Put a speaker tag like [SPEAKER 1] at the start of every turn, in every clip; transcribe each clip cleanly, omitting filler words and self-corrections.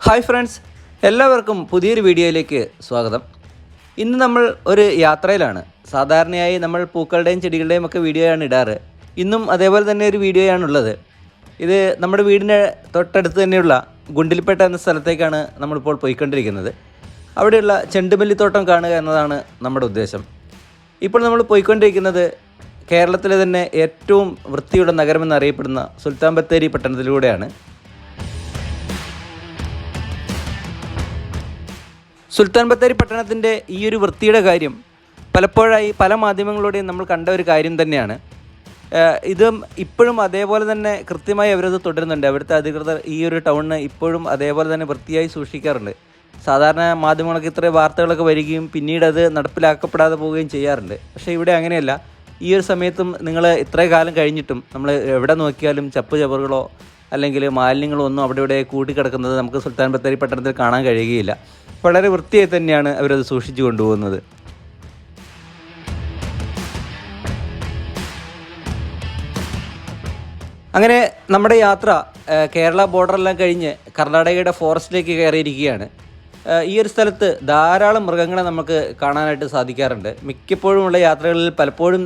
[SPEAKER 1] Hi friends, എല്ലാവർക്കും പുതിയൊരു വീഡിയോയിലേക്ക് സ്വാഗതം. ഇന്ന് നമ്മൾ ഒരു യാത്രയിലാണ്. സാധാരണയായി നമ്മൾ പൂക്കളുടെയും ചെടികളുടെയും ഒക്കെ വീഡിയോയാണ് ഇടാറ്. ഇന്നും അതേപോലെ തന്നെ ഒരു വീഡിയോയാണുള്ളത്. ഇത് നമ്മുടെ വീടിൻ്റെ തൊട്ടടുത്ത് തന്നെയുള്ള ഗുണ്ടിൽപേട്ട എന്ന സ്ഥലത്തേക്കാണ് നമ്മളിപ്പോൾ പോയിക്കൊണ്ടിരിക്കുന്നത്. അവിടെയുള്ള ചെണ്ടുമല്ലിത്തോട്ടം കാണുക എന്നതാണ് നമ്മുടെ ഉദ്ദേശം. ഇപ്പോൾ നമ്മൾ പോയിക്കൊണ്ടിരിക്കുന്നത് കേരളത്തിലെ തന്നെ ഏറ്റവും വൃത്തിയുള്ള നഗരമെന്നറിയപ്പെടുന്ന സുൽത്താൻ ബത്തേരി പട്ടണത്തിലൂടെയാണ്. സുൽത്താൻ ബത്തേരി പട്ടണത്തിൻ്റെ ഈ ഒരു വൃത്തിയുടെ കാര്യം പലപ്പോഴായി പല മാധ്യമങ്ങളുടെയും നമ്മൾ കണ്ട ഒരു കാര്യം തന്നെയാണ്. ഇതും ഇപ്പോഴും അതേപോലെ തന്നെ കൃത്യമായി അവരത് തുടരുന്നുണ്ട്. അവിടുത്തെ അധികൃതർ ഈ ഒരു ടൗണിന് ഇപ്പോഴും അതേപോലെ തന്നെ വൃത്തിയായി സൂക്ഷിക്കാറുണ്ട്. സാധാരണ മാധ്യമങ്ങളൊക്കെ ഇത്രയും വാർത്തകളൊക്കെ വരികയും പിന്നീട് അത് നടപ്പിലാക്കപ്പെടാതെ പോവുകയും ചെയ്യാറുണ്ട്. പക്ഷേ ഇവിടെ അങ്ങനെയല്ല. ഈ ഒരു സമയത്തും നിങ്ങൾ ഇത്രയും കാലം കഴിഞ്ഞിട്ടും നമ്മൾ എവിടെ നോക്കിയാലും ചപ്പുചവറുകളോ അല്ലെങ്കിൽ മാലിന്യങ്ങളോ ഒന്നും അവിടെ ഇവിടെ കൂട്ടിക്കിടക്കുന്നത് നമുക്ക് സുൽത്താൻ ബത്തേരി പട്ടണത്തിൽ കാണാൻ കഴിയുകയില്ല. വളരെ വൃത്തിയായി തന്നെയാണ് അവരത് സൂക്ഷിച്ചു കൊണ്ടുപോകുന്നത്. അങ്ങനെ നമ്മുടെ യാത്ര കേരള ബോർഡറെല്ലാം കഴിഞ്ഞ് കർണാടകയുടെ ഫോറസ്റ്റിലേക്ക് കയറിയിരിക്കുകയാണ്. ഈ ഒരു സ്ഥലത്ത് ധാരാളം മൃഗങ്ങളെ നമുക്ക് കാണാനായിട്ട് സാധിക്കാറുണ്ട്. മിക്കപ്പോഴുമുള്ള യാത്രകളിൽ പലപ്പോഴും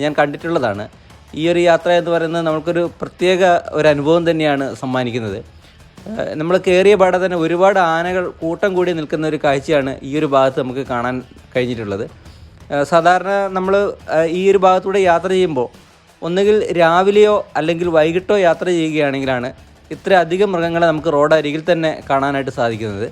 [SPEAKER 1] ഞാൻ കണ്ടിട്ടുള്ളതാണ്. ഈ ഒരു യാത്ര എന്ന് പറയുന്നത് നമുക്കൊരു പ്രത്യേക ഒരു അനുഭവം തന്നെയാണ് സമ്മാനിക്കുന്നത്. നമ്മൾ കയറിയ പാടെ തന്നെ ഒരുപാട് ആനകൾ കൂട്ടം കൂടി നിൽക്കുന്ന ഒരു കാഴ്ചയാണ് ഈ ഒരു ഭാഗത്ത് നമുക്ക് കാണാൻ കഴിഞ്ഞിട്ടുള്ളത്. സാധാരണ നമ്മൾ ഈ ഒരു ഭാഗത്തൂടെ യാത്ര ചെയ്യുമ്പോൾ ഒന്നുകിൽ രാവിലെയോ അല്ലെങ്കിൽ വൈകിട്ടോ യാത്ര ചെയ്യുകയാണെങ്കിലാണ് ഇത്ര അധികം മൃഗങ്ങളെ നമുക്ക് റോഡ് അരികിൽ തന്നെ കാണാനായിട്ട് സാധിക്കുന്നത്.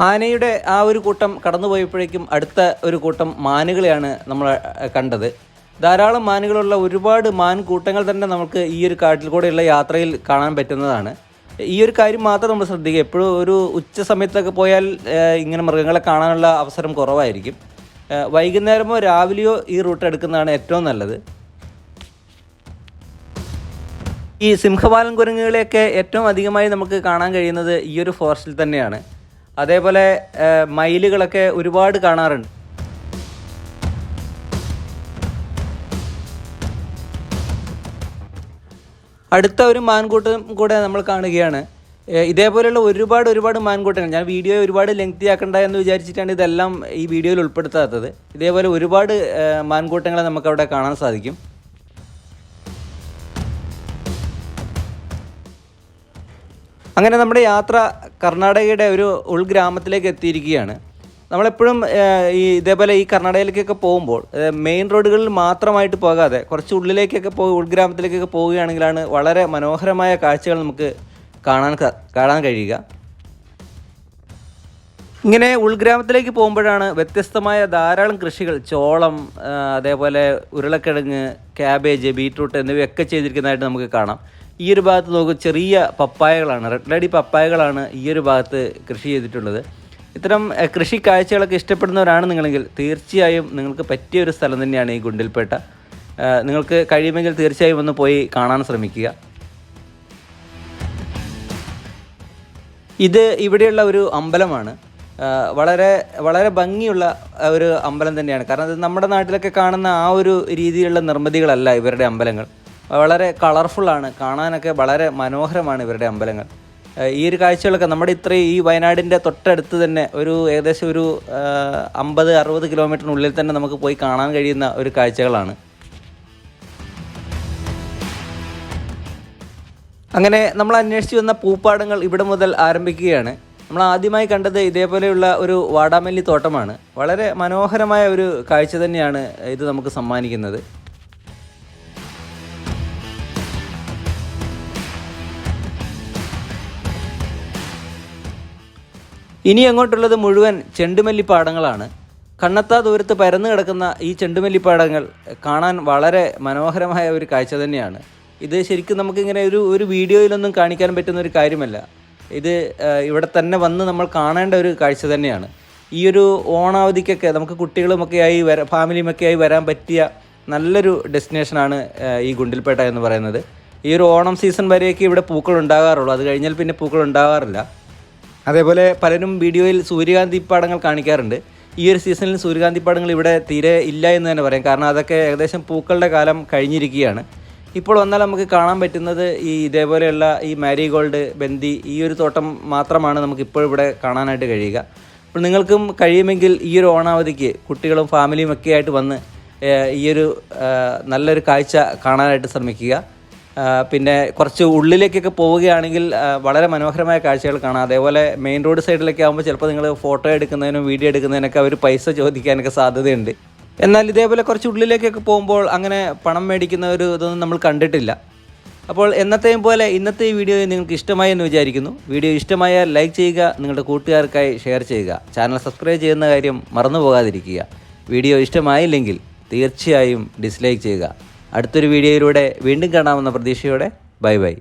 [SPEAKER 1] ആനയുടെ ആ ഒരു കൂട്ടം കടന്നുപോയപ്പോഴേക്കും അടുത്ത ഒരു കൂട്ടം മാനുകളെയാണ് നമ്മൾ കണ്ടത്. ധാരാളം മാനുകളുള്ള ഒരുപാട് മാൻകൂട്ടങ്ങൾ തന്നെ നമുക്ക് ഈ ഒരു കാട്ടിൽ കൂടെയുള്ള യാത്രയിൽ കാണാൻ പറ്റുന്നതാണ്. ഈ ഒരു കാര്യം മാത്രം നമ്മൾ ശ്രദ്ധിക്കുക. എപ്പോഴും ഒരു ഉച്ച സമയത്തൊക്കെ പോയാൽ ഇങ്ങനെ മൃഗങ്ങളെ കാണാനുള്ള അവസരം കുറവായിരിക്കും. വൈകുന്നേരമോ രാവിലെയോ ഈ റൂട്ട് എടുക്കുന്നതാണ് ഏറ്റവും നല്ലത്. ഈ സിംഹവാലൻ കുരങ്ങുകളെയൊക്കെ ഏറ്റവും അധികമായി നമുക്ക് കാണാൻ കഴിയുന്നത് ഈ ഒരു ഫോറസ്റ്റിൽ തന്നെയാണ്. അതേപോലെ മയിലുകളൊക്കെ ഒരുപാട് കാണാറുണ്ട്. അടുത്ത ഒരു മാൻകൂട്ടം കൂടെ നമ്മൾ കാണുകയാണ്. ഇതേപോലെയുള്ള ഒരുപാട് മാൻകൂട്ടങ്ങൾ, ഞാൻ വീഡിയോ ഒരുപാട് ലെങ്തി ആക്കണ്ട എന്ന് വിചാരിച്ചിട്ടാണ് ഇതെല്ലാം ഈ വീഡിയോയിൽ ഉൾപ്പെടുത്താത്തത്. ഇതേപോലെ ഒരുപാട് മാൻകൂട്ടങ്ങളെ നമുക്കവിടെ കാണാൻ സാധിക്കും. അങ്ങനെ നമ്മുടെ യാത്ര കർണാടകയുടെ ഒരു ഉൾഗ്രാമത്തിലേക്ക് എത്തിയിരിക്കുകയാണ്. നമ്മളെപ്പോഴും ഇതേപോലെ ഈ കർണാടകയിലേക്കൊക്കെ പോകുമ്പോൾ മെയിൻ റോഡുകളിൽ മാത്രമായിട്ട് പോകാതെ കുറച്ച് ഉള്ളിലേക്കൊക്കെ ഉൾഗ്രാമത്തിലേക്കൊക്കെ പോവുകയാണെങ്കിലാണ് വളരെ മനോഹരമായ കാഴ്ചകൾ നമുക്ക് കാണാൻ കഴിയുക. ഇങ്ങനെ ഉൾഗ്രാമത്തിലേക്ക് പോകുമ്പോഴാണ് വ്യത്യസ്തമായ ധാരാളം കൃഷികൾ, ചോളം, അതേപോലെ ഉരുളക്കിഴങ്ങ്, ക്യാബേജ്, ബീറ്റ്റൂട്ട് എന്നിവയൊക്കെ ചെയ്തിരിക്കുന്നതായിട്ട് നമുക്ക് കാണാം. ഈ ഒരു ഭാഗത്ത് നോക്കും, ചെറിയ പപ്പായകളാണ്, റെഡ് ലേഡി പപ്പായകളാണ് ഈ ഒരു ഭാഗത്ത് കൃഷി ചെയ്തിട്ടുള്ളത്. ഇത്തരം കൃഷി കാഴ്ചകളൊക്കെ ഇഷ്ടപ്പെടുന്നവരാണ് നിങ്ങളെങ്കിൽ തീർച്ചയായും നിങ്ങൾക്ക് പറ്റിയ ഒരു സ്ഥലം തന്നെയാണ് ഈ ഗുണ്ടിൽപേട്ട. നിങ്ങൾക്ക് കഴിയുമെങ്കിൽ തീർച്ചയായും ഒന്ന് പോയി കാണാൻ ശ്രമിക്കുക. ഇത് ഇവിടെയുള്ള ഒരു അമ്പലമാണ്. വളരെ വളരെ ഭംഗിയുള്ള ഒരു അമ്പലം തന്നെയാണ്. കാരണം ഇത് നമ്മുടെ നാട്ടിലൊക്കെ കാണുന്ന ആ ഒരു രീതിയിലുള്ള നിർമ്മിതികളല്ല ഇവരുടെ അമ്പലങ്ങൾ. വളരെ കളർഫുള്ളാണ്, കാണാനൊക്കെ വളരെ മനോഹരമാണ് ഇവരുടെ അമ്പലങ്ങൾ. ഈ ഒരു കാഴ്ചകളൊക്കെ നമ്മുടെ ഈ വയനാടിൻ്റെ തൊട്ടടുത്ത് തന്നെ ഏകദേശം ഒരു 50-60 കിലോമീറ്ററിനുള്ളിൽ തന്നെ നമുക്ക് പോയി കാണാൻ കഴിയുന്ന ഒരു കാഴ്ചകളാണ്. അങ്ങനെ നമ്മൾ അന്വേഷിച്ച് വന്ന പൂപ്പാടങ്ങൾ ഇവിടെ മുതൽ ആരംഭിക്കുകയാണ്. നമ്മൾ ആദ്യമായി കണ്ടത് ഇതേപോലെയുള്ള ഒരു വാടാമല്ലി തോട്ടമാണ്. വളരെ മനോഹരമായ ഒരു കാഴ്ച തന്നെയാണ് ഇത് നമുക്ക് സമ്മാനിക്കുന്നത്. ഇനി അങ്ങോട്ടുള്ളത് മുഴുവൻ ചെണ്ടുമല്ലിപ്പാടങ്ങളാണ്. കണ്ണെത്താ ദൂരത്ത് പരന്നു കിടക്കുന്ന ഈ ചെണ്ടുമല്ലിപ്പാടങ്ങൾ കാണാൻ വളരെ മനോഹരമായ ഒരു കാഴ്ച തന്നെയാണ്. ഇത് ശരിക്കും നമുക്കിങ്ങനെ ഒരു വീഡിയോയിലൊന്നും കാണിക്കാൻ പറ്റുന്ന ഒരു കാര്യമല്ല. ഇത് ഇവിടെ തന്നെ വന്ന് നമ്മൾ കാണേണ്ട ഒരു കാഴ്ച തന്നെയാണ്. ഈ ഒരു ഓണാവധിക്കൊക്കെ നമുക്ക് കുട്ടികളുമൊക്കെയായി ഫാമിലിയുമൊക്കെയായി വരാൻ പറ്റിയ നല്ലൊരു ഡെസ്റ്റിനേഷനാണ് ഈ ഗുണ്ടിൽപേട്ട എന്ന് പറയുന്നത്. ഈ ഒരു ഓണം സീസൺ വരെയൊക്കെ ഇവിടെ പൂക്കൾ ഉണ്ടാകാറുള്ളൂ, അത് കഴിഞ്ഞാൽ പിന്നെ പൂക്കൾ ഉണ്ടാകാറില്ല. അതേപോലെ പലരും വീഡിയോയിൽ സൂര്യകാന്തി പാടങ്ങൾ കാണിക്കാറുണ്ട്. ഈ ഒരു സീസണിൽ സൂര്യകാന്തി പാടങ്ങൾ ഇവിടെ തീരെ ഇല്ല എന്ന് തന്നെ പറയാം, കാരണം അതൊക്കെ ഏകദേശം പൂക്കളുടെ കാലം കഴിഞ്ഞിരിക്കുകയാണ്. ഇപ്പോൾ വന്നാൽ നമുക്ക് കാണാൻ പറ്റുന്നത് ഈ ഇതേപോലെയുള്ള ഈ മാരിഗോൾഡ്, ബന്ദി, ഈ ഒരു തോട്ടം മാത്രമാണ് നമുക്കിപ്പോൾ ഇവിടെ കാണാനായിട്ട് കഴിയുക. അപ്പോൾ നിങ്ങൾക്കും കഴിയുമെങ്കിൽ ഈ ഒരു ഓണാവധിക്ക് കുട്ടികളും ഫാമിലിയും ഒക്കെ ആയിട്ട് വന്ന് ഈ ഒരു നല്ലൊരു കാഴ്ച കാണാനായിട്ട് ശ്രമിക്കുക. പിന്നെ കുറച്ച് ഉള്ളിലേക്കൊക്കെ പോവുകയാണെങ്കിൽ വളരെ മനോഹരമായ കാഴ്ചകൾ കാണാം. അതേപോലെ മെയിൻ റോഡ് സൈഡിലൊക്കെ ആകുമ്പോൾ ചിലപ്പോൾ നിങ്ങൾ ഫോട്ടോ എടുക്കുന്നതിനും വീഡിയോ എടുക്കുന്നതിനൊക്കെ അവർ പൈസ ചോദിക്കാനൊക്കെ സാധ്യതയുണ്ട്. എന്നാൽ ഇതേപോലെ കുറച്ച് ഉള്ളിലേക്കൊക്കെ പോകുമ്പോൾ അങ്ങനെ പണം മേടിക്കുന്ന ഒരു ഇതൊന്നും നമ്മൾ കണ്ടിട്ടില്ല. അപ്പോൾ എന്നത്തെയും പോലെ ഇന്നത്തെ ഈ വീഡിയോ നിങ്ങൾക്ക് ഇഷ്ടമായി എന്ന് വിചാരിക്കുന്നു. വീഡിയോ ഇഷ്ടമായാൽ ലൈക്ക് ചെയ്യുക, നിങ്ങളുടെ കൂട്ടുകാർക്കായി ഷെയർ ചെയ്യുക, ചാനൽ സബ്സ്ക്രൈബ് ചെയ്യുന്ന കാര്യം മറന്നു പോകാതിരിക്കുക. വീഡിയോ ഇഷ്ടമായില്ലെങ്കിൽ തീർച്ചയായും ഡിസ്ലൈക്ക് ചെയ്യുക. അടുത്തൊരു വീഡിയോയിലൂടെ വീണ്ടും കാണാമെന്ന പ്രതീക്ഷയോടെ ബൈ ബൈ.